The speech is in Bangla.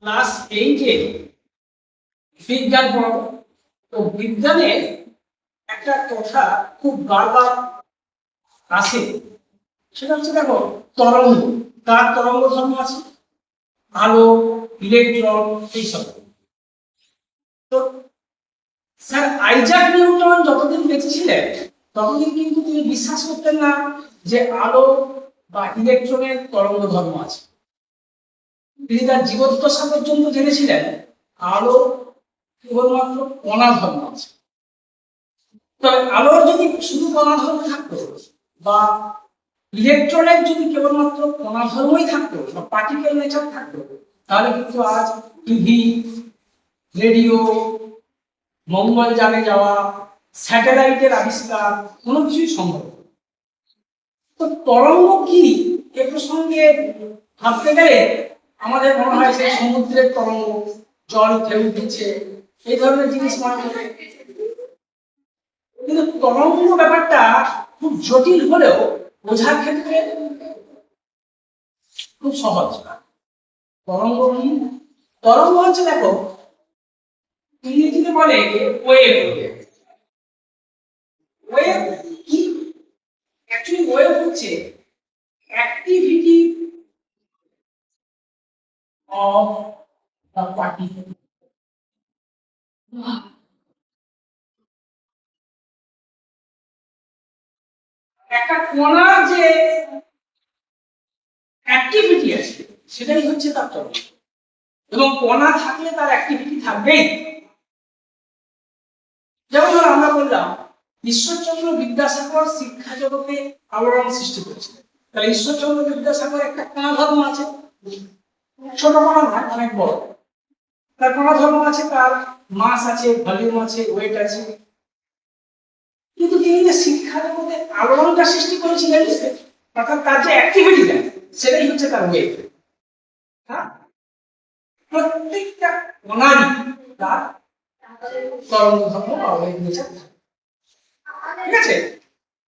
ক্লাস 8-এ বিজ্ঞান পড়াবো। তো বিজ্ঞানে একটা কথা খুব বারবার আসে, সেটা হচ্ছে দেখো তরঙ্গ। তার তরঙ্গ ধর্ম আছে, আলো, ইলেকট্রন, এইসব। তো স্যার আইজাক নিউটন যতদিন বেঁচে ছিলেন ততদিন কিন্তু তিনি বিশ্বাস করতেন না যে আলো বা ইলেকট্রনের তরঙ্গ ধর্ম আছে। তিনি তার জীবদ্দশা পর্যন্ত জেনেছিলেন আলো কেবলমাত্র কণা ধর্ম আছে। তবে আলোর যদি শুধু কণা ধর্ম থাকতো বা ইলেকট্রনের যদি কেবলমাত্র কণা ধর্মই থাকতো বা পার্টিকেল নেচার থাকতো, তাহলে কিন্তু আজ টিভি, রেডিও, মঙ্গলযানে যাওয়া, স্যাটেলাইটের আবিষ্কার কোনো কিছুই সম্ভব। তো তরঙ্গ কি এ প্রসঙ্গে ভাবতে গেলে আমাদের মনে হয় যে সমুদ্রের তরঙ্গ, জল ঢেউ দিচ্ছে, এই ধরনের জিনিস মনে হয়। কিন্তু তরঙ্গ ব্যাপারটা খুব জটিল হলেও বোঝার ক্ষেত্রে খুব সহজ। তরঙ্গ কি? তরঙ্গ হচ্ছে দেখো ইংরেজিতে বলে ওয়েভ। ওয়েভ কি? অ্যাকচুয়ালি ওয়েভ হচ্ছে অ্যাক্টিভিটি অফ দ্য পার্টিকেল। একটা কণার যে অ্যাক্টিভিটি আছে সেটাই হচ্ছে তার তরঙ্গ, এবং কণা থাকলে তার অ্যাক্টিভিটি থাকবেই। যেমন ধরো আমরা বললাম ঈশ্বরচন্দ্র বিদ্যাসাগর শিক্ষা জগতে আলোড়ন সৃষ্টি করেছিলেন। তাহলে ঈশ্বরচন্দ্র বিদ্যাসাগর একটা কণা ধর্ম আছে, ছোট কণা নয়, অনেক বড়। তার কণা ধর্ম আছে, তার মাস আছে, ভলিউম আছে, ওয়েট আছে। কিন্তু তিনি যে শিক্ষা জগতে আলোড়নটা সৃষ্টি করেছিলেন, অর্থাৎ তার যে অ্যাক্টিভিটিটা সেটাই হচ্ছে তার ওয়েভ। হ্যাঁ, প্রত্যেকটা কণারই তার তরঙ্গ ধর্ম বা ওয়েভ নেচার, ঠিক আছে।